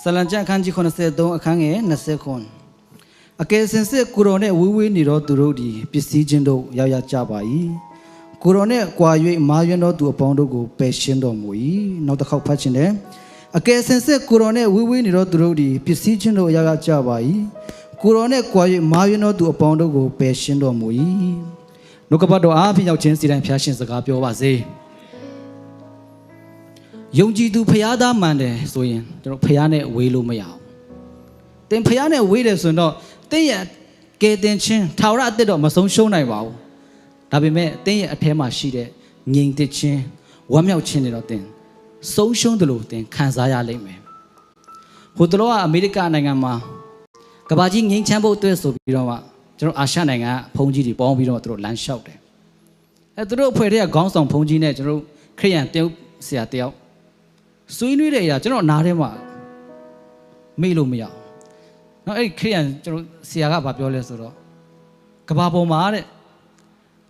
ဆလန်ကျန်ခန်းကြီး83အခန်းငယ်20ခွန်အကယ်စင်စစ်ကိုရောနဲ့ဝေးဝေးနေတော့သူတို့ဒီပစ္စည်းချင်းတို့ရောက်ရကြပါ၏ကိုရောနဲ့ကွာ၍မာယွန်းတော်သူအပေါင်းတို့ကိုပယ်ရှင်းတော်မူ၏နောက်တစ်ခေါက်ဖတ်ခြင်းတယ်အကယ်စင်စစ်ကိုရောနဲ့ဝေးဝေးနေတော့သူတို့ဒီပစ္စည်းချင်းတို့ရောက်ရကြပါ၏ကိုရောနဲ့ကွာ၍မာယွန်းတော်သူအပေါင်းတို့ကိုပယ်ရှင်းတော်မူ၏နှုတ်ကပတ်တော်အားဖြင့်ရောက်ခြင်းစီတိုင်းဖျားရှင်စကားပြောပါစေယုံကြည်သူဖျားသားမှန်တယ်ဆိုရင်ကျွန်တော်ဖျားနဲ့ဝေးလို့မရဘူး။တင်ဖျားနဲ့ဝေးတယ်ဆိုရင်တော့တင်းရဲ့ကဲတင်ချင်းထာဝရအသက်တော့မဆုံးရှုံးနိုင်ပါဘူး။ဒါပေမဲ့တင်းရဲ့အထဲမှာရှိတဲ့ငြိမ်သက်ခြင်းဝမ်းမြောက်ခြင်းတွေတော့တင်ဆုံးရှုံးတယ်လို့တင်ခံစားရလိမ့်မယ်။ဟိုတလောကအမေရိကန်နိုင်ငံမှာကမ္ဘာကြီးငြိမ်းချမ်းဖို့အတွက်ဆိုပြီးတော့မှကျွန်တော်အာရှနိုင်ငံဘုန်းကြီးတွေပေါင်းပြီးတော့သူတို့လမ်းလျှောက်တယ်။သူတို့အဖွဲ့တွေကခေါင်းဆောင်ဘုန်းကြီးနဲ့ကျွန်တော်ခရိယန်တယောက်ဆရာတယောက်ဆွေးနွေးတဲ့အရာကျွန်တော်နားထဲမှာမေ့လို့မရအောင်။နော်အဲ့ဒီခရိယန်ကျွန်တော်ဆရာကဗာပြောလဲဆိုတော့ကဘာပေါ်မှာတဲ့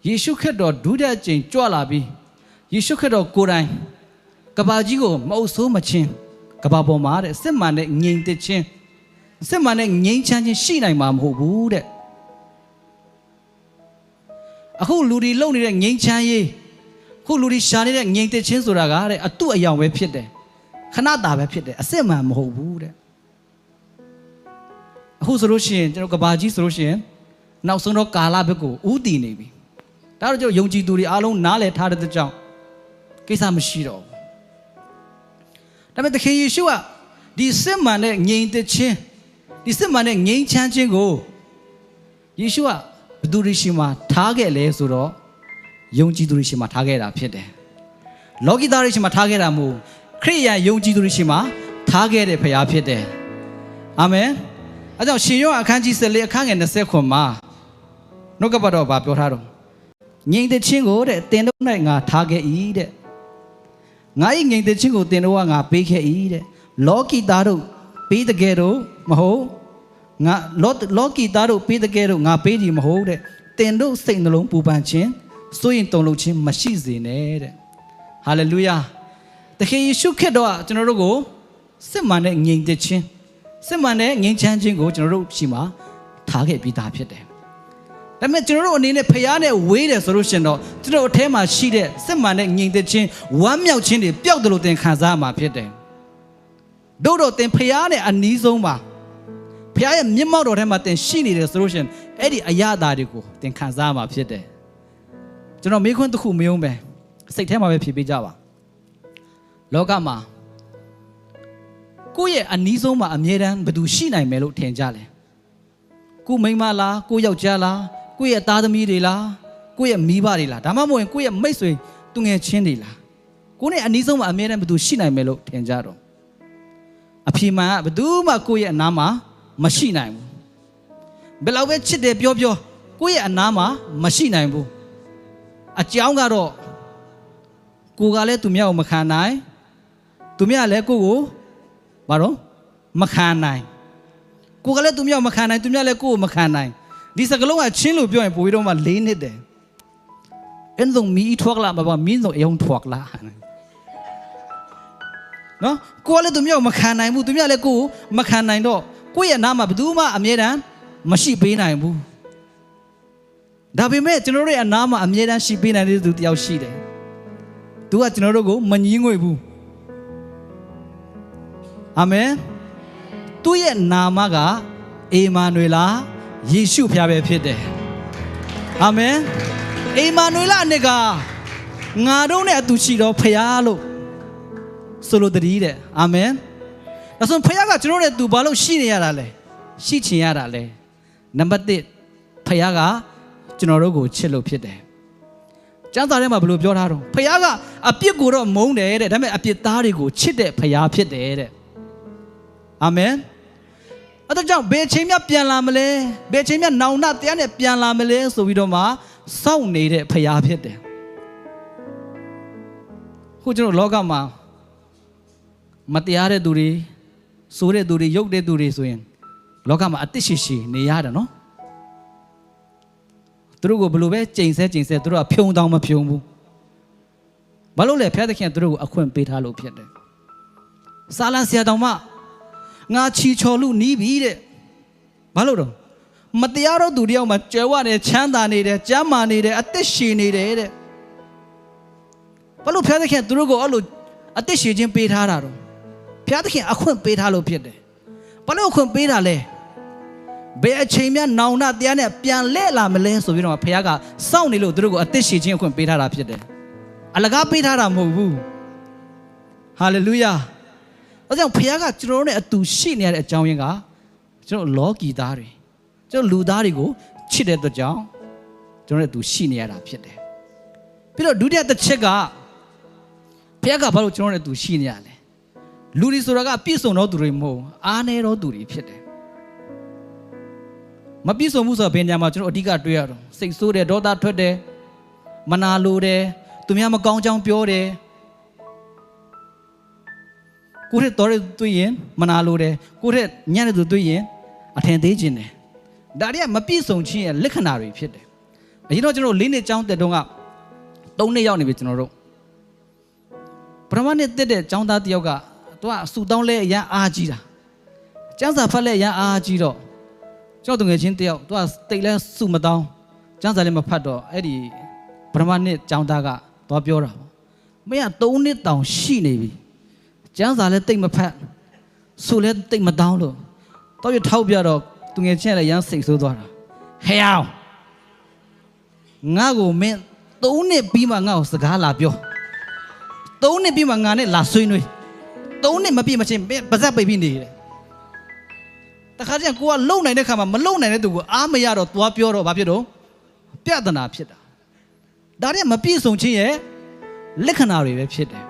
ယေရှုခရစ်တော်ဒုတိယကျင့်ကြွလာပြီးယေရှုခရစ်တော်ကိုယ်တိုင်ကဘာကြီးကိုမအုပ်ဆိုးမချင်းကဘာပေါ်မှာတဲ့စစ်မှန်တဲ့ငြိမ်သက်ခြင်းစစ်မှန်တဲ့ငြိမ်းချမ်းခြင်းရှိနိုင်မှာမဟုတ်ဘူးတဲ့။အခုလူတွေလုံနေတဲ့ငြိမ်းချမ်းရေးခုလူတွေရှာနေတဲ့ငြိမ်သက်ခြင်းဆိုတာကတဲ့အတုအယောင်ပဲဖြစ်တယ်ခဏတာပဲဖြစ်တယ်အစစ်မှန်မဟုတ်ဘူးတဲ့အခုဆိုလို့ရှိရင်ကျွန်တော်ကဘာကြီးဆိုလို့ရှိရင်နောက်ဆုံးတော့ကာလဘက်ကိုဥတည်နေပြီဒါတော့ကျွန်တော်ယုံကြည်သူတွေအားလုံးနားလည်ထားတဲ့ကြောင့်ကိစ္စမရှိတော့ဘူးဒါပေမဲ့သခင်ယေရှုကဒီစစ်မှန်တဲ့ငြိမ်သက်ခြင်းဒီစစ်မှန်တဲ့ငြိမ်းချမ်းခြင်းကိုယေရှုကဘယ်သူတွေရှိမှထားခဲ့လဲဆိုတော့ယုံကြည်သူတွေရှိမှထားခဲ့တာဖြစ်တယ်လောကီသားတွေရှိမှထားခဲ့တာမဟုတ်ခရစ်ယာန်ယုံကြည်သူတွေရှိမှထားခဲ့တဲ့ဖခင်ဖြစ်တယ်အာမင်အဲကြောင့်ရှင်ယောဟန်အခန်းကြီး14အခန်းငယ်20ခွန်မှာနှုတ်ကပတ်တော်ဘာပြောထားတော့ငြိမ်သက်ခြင်းကိုတဲ့တင်တို့၌ငါထားခဲ့၏တဲ့ငါ၏ငြိမ်သက်ခြင်းကိုတင်တို့ကငါပေးခဲ့၏တဲ့လောကီသားတို့ပေးတဲ့ကဲတော့မဟုတ်ငါလောကီသားတို့ပေးတဲ့ကဲတော့ငါပေးသည်မဟုတ်တဲ့တင်တို့စိတ်နှလုံးပူပန်ခြင်းဆိုရင်တုန်လှုပ်ခြင်းမရှိစေနဲ့တဲ့ဟာလေလုယာသခင်ယေရှုခရစ်တော်ကကျွန်တော်တို့ကိုစစ်မှန်တဲ့ငြိမ်သက်ခြင်းစစ်မှန်တဲ့ငြိမ်းချမ်းခြင်းကိုကျွန်တော်တို့ရှိမှထားခဲ့ပြီးသားဖြစ်တယ်ဒါပေမဲ့ကျွန်တော်တို့အနေနဲ့ဖခင်နဲ့ဝေးတယ်ဆိုလို့ရှင်တော့ကျွန်တော်အထဲမှာရှိတဲ့စစ်မှန်တဲ့ငြိမ်သက်ခြင်းဝမ်းမြောက်ခြင်းတွေပျောက်တယ်လို့သင်ခံစားမှာဖြစ်တယ်တို့တော့သင်ဖခင်နဲ့အနီးဆုံးပါဖခင်ရဲ့မျက်မှောက်တော်ထဲမှာသင်ရှိနေတယ်ဆိုလို့ရှင်အဲ့ဒီအရာသားတွေကိုသင်ခံစားမှာဖြစ်တယ်ကျွန်တော်မေးခွန်းတစ်ခုမယုံပဲစိတ်ထဲမှာပဲဖြေပေးကြပါလောကမှာကိုယ့်ရဲ့အနီးဆုံးမှာအမြဲတမ်းဘယ်သူရှိနိုင်မယ်လို့ထင်ကြလဲကိုမိန်းမလားကိုယောက်ျားလားကိုရဲ့သားသမီးတွေလားကိုရဲ့မိဘတွေလားဒါမှမဟုတ်ရင်ကိုရဲ့မိတ်ဆွေသူငယ်ချင်းတွေလားကိုနဲ့အနီးဆုံးမှာအမြဲတမ်းဘယ်သူရှိနိုင်မယ်လို့ထင်ကြတော့အဖြေမှန်ကဘယ်သူမှကိုရဲ့အနားမှာမရှိနိုင်ဘူးဘယ်လောက်ပဲချစ်တယ်ပြောကိုရဲ့အနားမှာမရှိနိုင်ဘူးအကြောင်းကတော့ကိုကလည်းသူများကိုမခံနိုင်သူများလည်းကိုကိုဘာတော့မခံနိုင်ကိုကလည်းသူများကိုမခံနိုင်သူများလည်းကိုကိုမခံနိုင်ဒီစကလုံးကချင်းလို့ပြောရင်ပိုပြီးတော့မှ၄နှစ်တယ်အင်းဆုံးမီးထွက်လာမင်းဆုံးအယုံထွက်လာနော်ကိုကလည်းသူများကိုမခံနိုင်ဘူးသူများလည်းကိုကိုမခံနိုင်တော့ကိုရဲ့အနားမှာဘယ်သူမှအမြဲတမ်းမရှိပေးနိုင်ဘူးဒါပေမဲ့ကျွန်တော်တို့ရဲ့အနားမှာအမြဲတမ်းရှိပေးနိုင်တဲ့သူတယောက်ရှိတယ်သူကကျွန်တော်တို့ကိုမငြင်းငွေဘူးအာမင်သူရဲ့နာမကအေမာနွေလာယေရှုဖျားပဲဖြစ်တယ်အာမင်အေမာနွေလာအနစ်ကငါတို့နဲ့အတူရှိတော့ဖျားလို့ဆိုလိုတည်းတဲ့အာမင်ဒါဆိုဖျားကကျွန်တော်တို့နဲ့သူဘာလို့ရှိနေရတာလဲရှိချင်ရတာလဲနံပါတ်1ဖျားကကျွန်တော်တို့ကိုချစ်လို့ဖြစ်တယ်ကျမ်းစာထဲမှာဘယ်လိုပြောထားတော့ဖခင်ကအပြစ်ကိုတော့မုန်းတယ်တဲ့ဒါပေမဲ့အပြစ်သားတွေကိုချစ်တဲ့ဖခင်ဖြစ်တယ်တဲ့အာမင်အဲ့ဒါကြောင့်ဘယ်ချိန်မှပြန်လာမလဲဘယ်ချိန်မှနောင်နာတရားနဲ့ပြန်လာမလဲဆိုပြီးတော့မှစောင့်နေတဲ့ဖခင်ဖြစ်တယ်ခုကျွန်တော်လောကမှာမတရားတဲ့သူတွေဆိုးတဲ့သူတွေရုပ်တဲ့သူတွေဆိုရင်လောကမှာအသက်ရှိနေရတယ်နော်သူတို့ကိုဘလို့ပဲကျိန်ဆဲသူတို့ကဖြုံတောင်မဖြုံဘူးဘာလို့လဲဖျားသခင်သူတို့ကိုအခွင့်ပေးထားလို့ဖြစ်တယ်စာလန်ဆရာတော်မ ngà chi cho lu ní bí đấy bao lâu rồi mà tia đó tụi điêu mà chơi qua này chán ta này đấy chán mà này đấy ắt xì này đấy bao lâu phải thấy tụi nó gọi lu ắt xì trên bê tha rồi phải thấy à khuôn bê tha lu biết đấy bao lâu khuôn bê tha lệ bây giờ mình nào na tia này pian lệ làm lệ số vì nó phải cái sau này lu tụi nó gọi ắt xì trên khuôn bê tha là biết đấy à cái bê tha là mù vu Hallelujah ở trong phía cái chỗ này tụ xí này ở trong những cái chỗ lò kỳ đá rồi chỗ lù đá rồi cũng chỉ để tôi cháu chỗ này tụ xí này là biết đấy bây giờ đối với tất cả cái phía cái bao chỗ này tụ xí này là lù đi số cái biết số nó tụ rồi mồ anh ấy nó tụ rồi biết đấy mà biết số mua số bên nhà mà chỗ đi cả đuôi rồi sinh số đấy đó ta thuê đấy mà na lù đấy tụi mình mà con trong biểu đấy cú thế tối tôi yên mà nào luôn đấy cú thế nhá này tôi yên à thèn thế gì này đã đi mà biết sống chi lết khăn nào rồi biết đấy ấy nó cho nó lính này trong tết đông ạ đông này giàu này biết cho nó đâu Brahman tết đấy trong ta tiêu cả tôi sưu đông lệ ya a chi ra chẳng sao phải lệ ya a chi đó cho tụi người chiến tiêu tôi tết lệ sưu mà đông chẳng sao lệ mà phát đó ấy đi Brahman trong ta cả tôiပြောrồi mấy à đông này tàu xí này bị chẳng sao lại tinh mà phát, số lại tinh mà đau luôn, tao bị thâu bia rồi, tụi nghe chuyện là yang sinh số đó rồi, heo, ngã của mẹ, tối nay bị mà ngã sẽ gã là biểu, tối nay bị mà ngã này là suy nuôi, tối nay mà bị mà chuyện bây giờ bị gì đấy, ta khai rằng qua lâu này này khám mà lâu này này tụi mấy giờ rồi tua biểu rồi, bà biểu rồi, biết được nào biết đó, đó là mà bị sống chi ấy, lấy khả nào để biết đấy.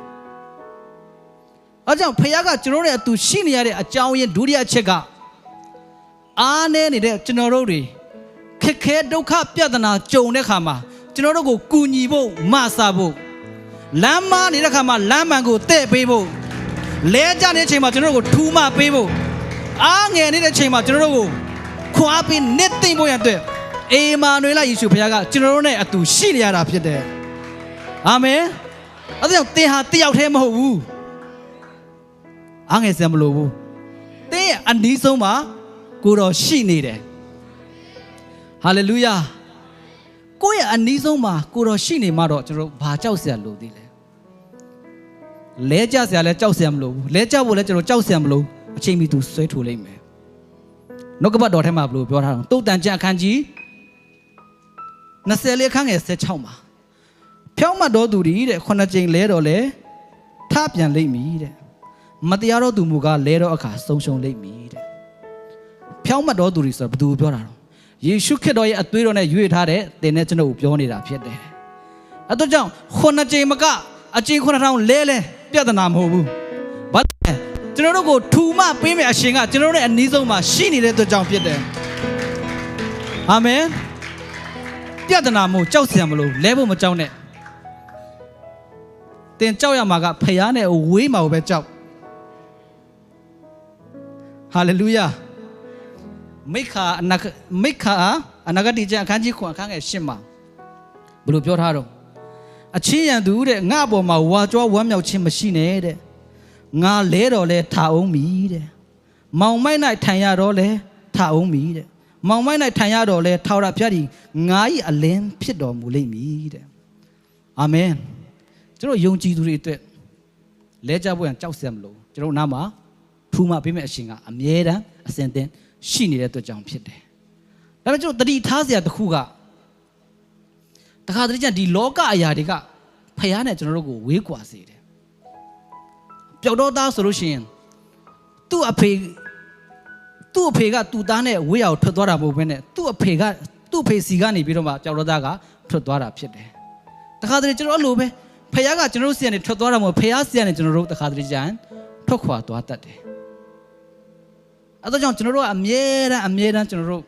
ở trong phía cái chỗ này tụi xin này đấy, trong những đủ địa chất cả, anh này đấy, cho nó rồi, khé đâu khác biết là chỗ này khám mà, cho nó có cù nhì bộ, ma sa bộ, làm mà này khám mà làm mà có tệ bê bộ, lẽ ra này chơi mà cho nó có thu ma bê bộ, anh này chơi mà cho nó có khoa pin nét tinh bộอย่างđấy, em mà nói là Giêsu phía cái chỗ này tụi xin này là biết đấy, amen, ở trong tiền hà tiêu thêm mà hữu anh ấy xem lô bu, thế anh đi xong mà, cô đó xin này đấy, Hallelujah, cô ấy anh đi xong mà, cô đó xin này mà đó cho nó bà cháu xem lô đi đấy, lẽ cha xem lẽ cháu xem lô, lẽ cha vô lẽ cho nó cháu xem lô, chỉ mi tu xoay thủ lên mẹ, nó có bắt đầu thêm mà lô, biểu thằng tôi tàn cha khăn gì, nó sẽ lẽ khăn ấy sẽ cháu mà, phiếu mà đó đủ đi đấy, con nó chênh lẽ đó lẽ, tháp nhận lấy mi đấy. mà tia đó tụi mua cái lẽ đó cả sống sống lấy mi đấy, phiếu mà đó tụi đi sao tụi biểu nào, Giêsu khi đó ở tuổi đó này duy thà đấy, tên này cho nó biểu này là phiệt đấy, ở tôi chẳng con nó chơi mà cả, ở trên con nó thằng lẽ lẽ, biết là nam hồ bu, bắt cho nó có thu mà bây giờ sinh à, cho nó này anh đi xong mà xin đi đấy tôi chẳng phiệt đấy, amen, biết là nam hồ cháu xem mà luôn, lẽ bộ mà cháu này, tên cháu ya mà cả phải anh này uế màu bé cháu. Hallelujah. Mấy khả anh cái đi chơi khán giả khoảng khán giả xem mà, bự biểu thà rồi. Chỉ nhận đủ đấy, ngã bộ mà qua cho qua nhau xem mà xin này đấy, ngã lẽ đó lẽ thà ông mỹ đấy, mong mấy này thành nhà đó lẽ thà ông mỹ đấy, mong mấy này thành nhà đó lẽ thao ra phía đi, ngã ý lên phía đó mua lấy mỹ đấy, amen. Cho nó dùng chi đủ đấy, lẽ cha bố anh cháu xem luôn, cho nó nam á. Thu mà bị mẹ sinh à, mẹ đó, xem tên, xin đi tôi chẳng biết đấy. Đó là chỗ ta đi tháo ra từ khu cả, ta khai ra đi lót cả ai đấy cả, phải anh này cho nó có quế quả gì đấy. Bây giờ ta solution, tu áp cái tu ta này quế ao thuật ra bộ bên này, tu phải xí cái này bị đâu mà, bây giờ ta cái thuật ra biết đấy. Ta khai ra cho nó lố bé, phải cái cho nó xem này thuật ra mà, phải xem này cho nó ta khai ra thuật khoa toa tát đấy. ở đó cho nó âm nhẹ cho nó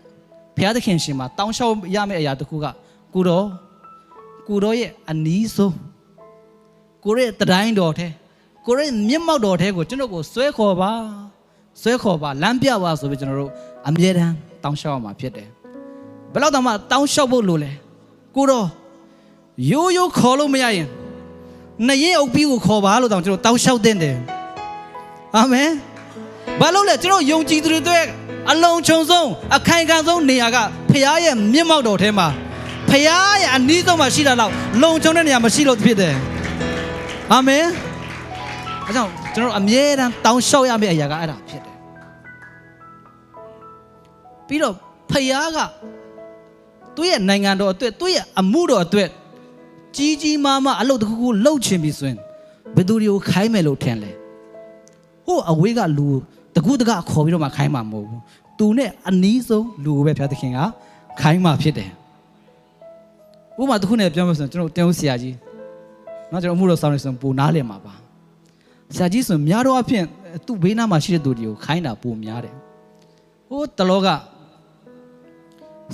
phía đấy khen gì mà tao sau ya mẹ ya tụi cô đó vậy anh ní số cô đấy tự đánh đồ thế cô đấy miếng máu đồ thế của chúng nó có xoay khổ ba làm bia ba rồi cho nó âm nhẹ ra tao sau mà phía đấy bây giờ mà tao sau bộ lùi lại cô đó yo khó luôn mấy ai này ye ông biu khó ba luôn tao sau tên đấy amen ဘာလို့လဲကျွန်တော်ယုံကြည်သူတွေအတွက်အလုံးချုံဆုံးအခိုင်ခံဆုံးနေရာကဖခင်ရဲ့မျက်မှောက်တော်ထဲမှာဖခင်ရဲ့အနီးဆုံးမှာရှိတာတော့လုံချုံတဲ့နေရာမရှိလို့ဖြစ်တယ်အာမင်အဲကြောင့်ကျွန်တော်အမြဲတမ်းတောင်းလျှောက်ရမယ့်အရာကအဲ့ဒါဖြစ်တယ်ပြီးတော့ဖခင်ကသူ့ရဲ့နိုင်ငံတော်အတွက်သူ့ရဲ့အမှုတော်အတွက်ကြီးကြီးမားမားအလုပ်တစ်ခုခုလုပ်ချင်ပြီဆိုရင်ဘယ်သူတွေကိုခိုင်းမယ်လို့ထင်လဲဟိုအဝေးကလူတကူတကခေါ်ပြီးတော့မှခိုင်းမှာမဟုတ်ဘူးသူနဲ့အနီးဆုံးလူကိုပဲဖျားသခင်ကခိုင်းမှာဖြစ်တယ်ဥပမာတစ်ခုနဲ့ပြောမယ်ဆိုရင်ကျွန်တော်တင်းဦးဆရာကြီးနော်ကျွန်တော်အမှုတော်ဆောင်နေဆိုပူနားလည်မှာပါဆရာကြီးဆိုများတော့အဖြစ်သူ့ဘေးနားမှာရှိတဲ့သူတွေကိုခိုင်းတာပူများတယ်ဟိုတလောက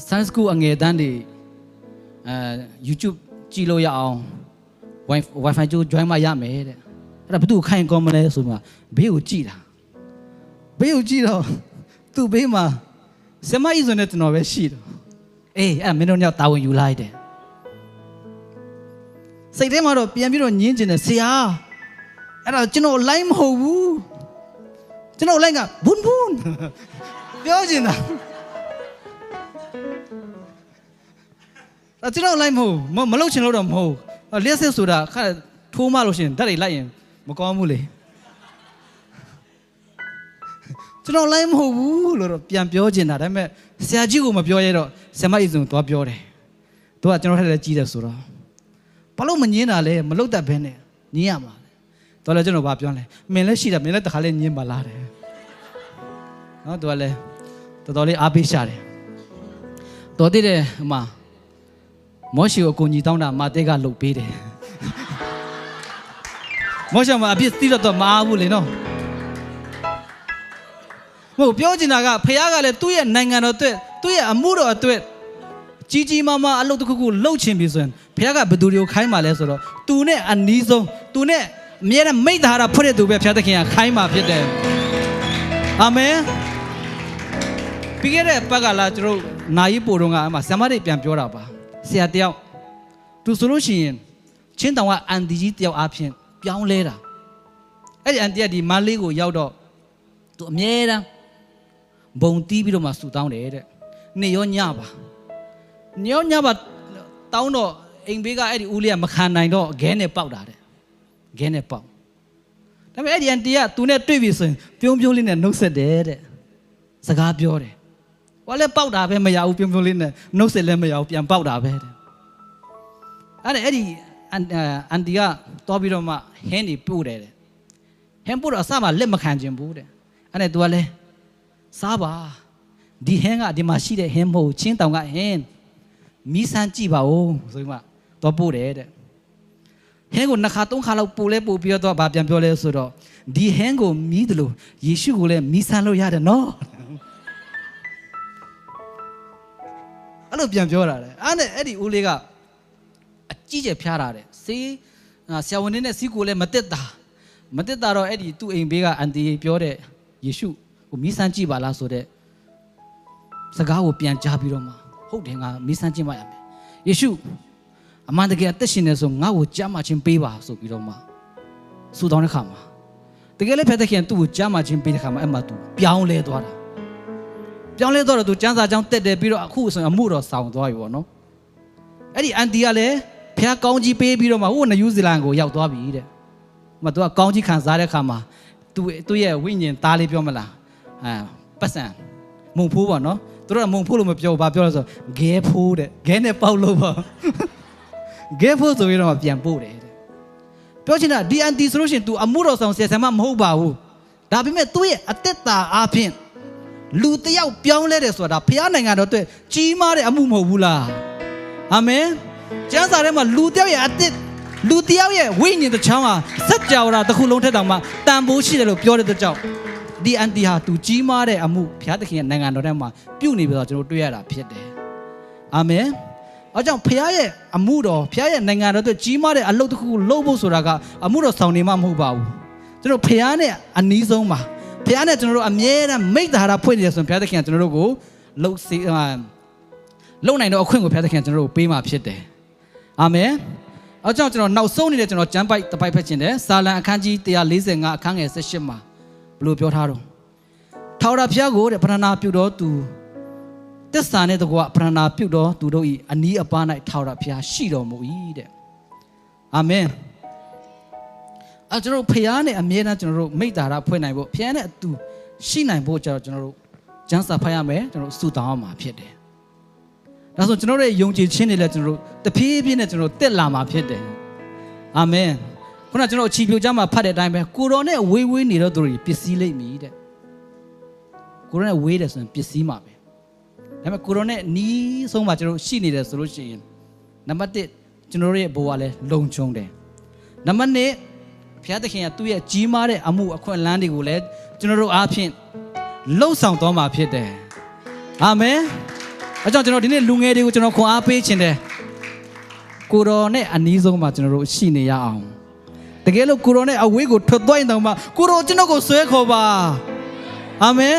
Science School အငယ်တန်းတွေYouTube ကြည့်လို့ရအောင် Wi-Fi ကျိုး join မရမယ်တဲ့အဲ့ဒါဘယ်သူခိုင်းကောင်းမလဲဆိုမှဘေးကိုကြည့်တာဘေးကိုကြည့်တော့သူ့ဘေးမှာဆမကြီးဆိုနေကျွန်တော်ပဲရှိတယ်အေးအဲ့မင်းတို့ညတာဝန်ယူလိုက်တယ်စိတ်ထဲမှာတော့ပြန်ပြီးတော့ညင်းကျင်တယ်ဆရာအဲ့ဒါကျွန်တော်လိုက်မဟုတ်ဘူးကျွန်တော်လိုက်ကဘွန်းဘွန်းပြောကျင်တာကျွန်တော်လိုက်မဟုတ်မလုပ်ချင်လို့တော့မဟုတ်လျှက်စစ်ဆိုတာခါထိုးမလို့ရှိရင်ဓာတ်တွေလိုက်ရင်မကောင်းဘူးလေကျွန်တော်လိုက်မဟုတ်ဘူးလို့တော့ပြန်ပြောချင်တာဒါပေမဲ့ဆရာကြီးကမပြောရတော့ဆရာမကြီးစုံသွားပြောတယ်သူကကျွန်တော်ထက်လည်းကြီးတယ်ဆိုတော့ဘာလို့မငင်းတာလဲမလုပ်တတ်ဘဲနဲ့ငင်းရမှာတော်လည်းကျွန်တော်ဘာပြောလဲမင်းလည်းရှိတယ်မင်းလည်းတခါလေးငင်းပါလားတယ်နော်သူကလည်းတော်တော်လေးအားပေးရှာတယ်တော်သေးတယ်အမမောရှိကိုအကူကြီးတောင်းတာမာတဲကလှုပ်ပေးတယ်မောရှိမှာအပြစ်သိတော့မအားဘူးလေနော်မဟုတ်ပြောချင်တာကဖခင်ကလည်းသူ့ရဲ့နိုင်ငံတော်အတွက်သူ့ရဲ့အမှုတော်အတွက်ကြီးကြီးမားမားအလုပ်တစ်ခုခုလုပ်ချင်ပြီဆိုရင်ဖခင်ကဘယ်သူတွေကိုခိုင်းမှာလဲဆိုတော့သူနဲ့အနီးဆုံးသူနဲ့အမြဲတမ်းမိတ်သားတာဖွင့်တဲ့သူပဲဖခင်သခင်ကခိုင်းမှာဖြစ်တယ်အာမင်ပြီးခဲ့တဲ့ပတ်ကလာကျွန်တော်နိုင်ပို့တော့ကအမှဆရာမတွေပြန်ပြောတာပါဆရာတယောက်သူဆိုလို့ရှိရင်ချင်းတောင်ကအန်တီကြီးတယောက်အားဖြင့်ပြောင်းလဲတာအဲ့ဒီအန်တီကဒီမန်းလေးကိုရောက်တော့သူအမြဲတမ်းဘုံတီးပြီးတော့မှဆူတောင်းတယ်တဲ့နေ့ရောညပါတောင်းတော့အိမ်ဘေးကအဲ့ဒီဦးလေးကမခံနိုင်တော့ဂဲနဲ့ပေါက်တာတဲ့ဂဲနဲ့ပေါက်ဒါပေမဲ့အဲ့ဒီအန်တီကသူနဲ့တွေ့ပြီဆိုရင်ပြုံးပြုံးလေးနဲ့နှုတ်ဆက်တယ်တဲ့စကားပြောတယ်ဘာလဲပေါက်တာပဲမရဘူးပြုံးပြုံးလေးနဲ့နှုတ်ဆက်လည်းမရဘူးပြန်ပေါက်တာပဲတဲ့အဲ့ဒီအန်တီကတော်ပြီးတော့မှဟင်းနေပို့တယ်တဲ့ဟင်းပို့တော့အစမှလက်မခံချင်ဘူးတဲ့အဲ့ဒါသူကလည်းစားပါဒီဟင်းကဒီမှာရှိတဲ့ဟင်းမဟုတ်ချင်းတောင်ကဟင်းမီးစမ်းကြည့်ပါဦးဆိုပြီးမှတော့ပို့တယ်တဲ့ဟင်းကိုနှစ်ခါသုံးခါလောက်ပို့လဲပို့ပြီးတော့ဗာပြန်ပြောလဲဆိုတော့ဒီဟင်းကိုမီးတယ်လို့ယေရှုကိုလည်းမီးစမ်းလို့ရတယ်နော်အဲ့လိုပြန်ပြောတာလေအဲ့ဒီဦးလေးကအကြီးကျယ်ဖျားတာတဲ့ဆေးဆရာဝန်နဲ့စီးကိုလည်းမတက်တာတော့အဲ့ဒီသူ့အိမ်ဘေးကအန်တီပြောတဲ့ယေရှုကိုမီးစမ်းကြည့်ပါလားဆိုတဲ့စကားကိုပြန်ကြားပြီးတော့မှဟုတ်တယ်ငါမီးစမ်းကြည့်မှရမယ်ယေရှုအမှန်တကယ်အသက်ရှင်နေဆိုငါ့ကိုကြားမှချင်းပေးပါဆိုပြီးတော့မှဆူတောင်းတဲ့ခါမှာတကယ်လည်းဖက်တဲ့ခင်သူ့ကိုကြားမှချင်းပေးတဲ့ခါမှာအဲ့မှာသူပြောင်းလဲသွားတာတော့သူစံစာကြောင်းတက်တယ်ပြီးတော့အခုဆိုရင်အမှုတော်ဆောင်သွားပြီပေါ့နော်အဲ့ဒီအန်တီကလည်းဖះကောင်းကြီးပေးပြီးတော့မှဟိုနယူးဇီလန်ကိုရောက်သွားပြီတဲ့။သူကကောင်းကြီးခံစားတဲ့အခါမှာသူ့ရဲ့ဝိညာဉ်သားလေးပြောမလားပတ်စံမုံဖိုးပေါ့နော်။သူတို့ကမုံဖိုးလို့မပြောဘူးဘာပြောလဲဆိုဂဲဖိုးတဲ့ဂဲနဲ့ပေါက်လို့ပေါ့။ဂဲဖိုးဆိုပြီးတော့ပြန်ပို့တယ်တဲ့။ပြောချင်တာဒီအန်တီဆိုလို့ရှိရင် तू အမှုတော်ဆောင်ဆရာဆရာမမဟုတ်ပါဘူး။ဒါပေမဲ့သူ့ရဲ့အသက်တာအားဖြင့်လူတယောက်ပြောင်းလဲတယ်ဆိုတာဖះနိုင်ငံတော်အတွက်ကြီးမားတဲ့အမှုမဟုတ်ဘူးလား။အာမင်။ကျမ်းစာထဲမှာလူတယောက်ရဲ့အသက်လူတယောက်ရဲ့ဝိညာဉ်တစ်ချောင်းဟာစัจ java တစ်ခုလုံးထက်တောင်မှတန်ဖိုးရှိတယ်လို့ပြောတဲ့အတွက်ကြောင့်ဒီအန်တီဟာသူကြီးမားတဲ့အမှုဘုရားသခင်ရဲ့နိုင်ငံတော်ထဲမှာပြုနေပြီဆိုတော့ကျွန်တော်တွေ့ရတာဖြစ်တယ်အာမင်အဲကြောင့်ဘုရားရဲ့အမှုတော်ဘုရားရဲ့နိုင်ငံတော်အတွက်ကြီးမားတဲ့အလုပ်တစ်ခုလုပ်ဖို့ဆိုတာကအမှုတော်ဆောင်နေမှမဟုတ်ပါဘူးကျွန်တော်ဘုရားနဲ့အနီးဆုံးပါဘုရားနဲ့ကျွန်တော်တို့အမြဲတမ်းမိတ္တာဟာဖွင့်နေတယ်ဆိုရင်ဘုရားသခင်ကကျွန်တော်တို့ကိုလုံနိုင်တော့အခွင့်ကိုဘုရားသခင်ကျွန်တော်တို့ပေးမှာဖြစ်တယ်အာမင်အဲကြောင့်ကျွန်တော်နောက်ဆုံးနေတဲ့ကျွန်တော်ကျမ်းပိုက်တစ်ပိုက်ဖတ်ခြင်းတယ်စာလံအခန်းကြီး145အခန်းငယ်18မှာဘယ်လိုပြောထားတော့ ထာဝရဘုရားကိုတဲ့ပရဏာပြုတော်သူသစ္စာနဲ့တကွပရဏာပြုတော်သူတို့၏အနီးအပါး၌ထာဝရဘုရားရှိတော်မူ၏တဲ့အာမင်ကျွန်တော်တို့ဖခင်နဲ့အမြဲတမ်းကျွန်တော်တို့မိတ္တာရဖွင့်နိုင်ဖို့ဖခင်နဲ့အတူရှိနိုင်ဖို့ကျွန်တော်တို့ကျမ်းစာဖတ်ရမယ်ကျွန်တော်တို့ဆုတောင်းအောင်မှာဖြစ်တယ်ဒါဆိုကျွန်တော်တို့ယုံကြည်ခြင်းတွေလည်းကျွန်တော်တို့တဖြည်းဖြည်းနဲ့ကျွန်တော်တို့တက်လာမှာဖြစ်တယ်အာမင်ခုနကျွန်တော်အခြေပြကြမှာဖတ်တဲ့အတိုင်းပဲကိုတော်နဲ့ဝေးဝေးနေတော့သူတွေပစ္စည်းလိမ့်မည်တဲ့ကိုတော်နဲ့ဝေးတယ်ဆိုရင်ပစ္စည်းမှာပဲဒါပေမဲ့ကိုတော်နဲ့နီးဆုံးမှာကျွန်တော်ရှိနေတယ်ဆိုလို့ရှိရင်နံပါတ်1ကျွန်တော်တို့ရဲ့ဘဝလည်းလုံခြုံတယ်နံပါတ်2ဘုရားသခင်ကသူ့ရဲ့ကြီးမားတဲ့အမှုအခွင့်အလမ်းတွေကိုလည်းကျွန်တော်တို့အားဖြင့်လှုပ်ဆောင်သွားမှာဖြစ်တယ်အာမင်အဲကြောင့်ကျွန်တော်ဒီနေ့လူငယ်တွေကိုကျွန်တော်ခွန်အားပေးခြင်းတယ်ကိုတော်နဲ့အနီးဆုံးမှာကျွန်တော်တို့ရှိနေရအောင်တကယ်လို့ကိုတော်နဲ့အဝေးကိုထွက်သွားရင်တောင်မှကိုတော်ကျွန်တော်ကိုဆွဲခေါ်ပါအာမင်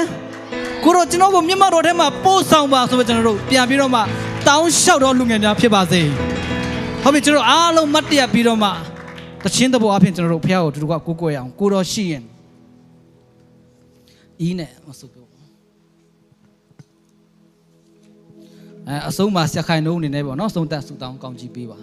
ကိုတော်ကျွန်တော်ကိုမြတ်မတော်ထဲမှာပို့ဆောင်ပါဆိုပြီးကျွန်တော်တို့ပြန်ပြီးတော့မှတောင်းလျှောက်တော်လူငယ်များဖြစ်ပါစေဟုတ်ပြီကျွန်တော်အားလုံးမတ်တရပြီးတော့မှတခြင်းတဘောအဖြစ်ကျွန်တော်တို့ဖခင်ကိုတူတူကကိုးကွယ်အောင်ကိုတော်ရှိရင်ဤနဲ့မဆုဘူးအဆုံးမှာဆက်ခိုင်နှုံးအနေနဲ့ပေါ့နော်ဆုံးသက်ဆုတောင်းကောင်းချီးပေးပါ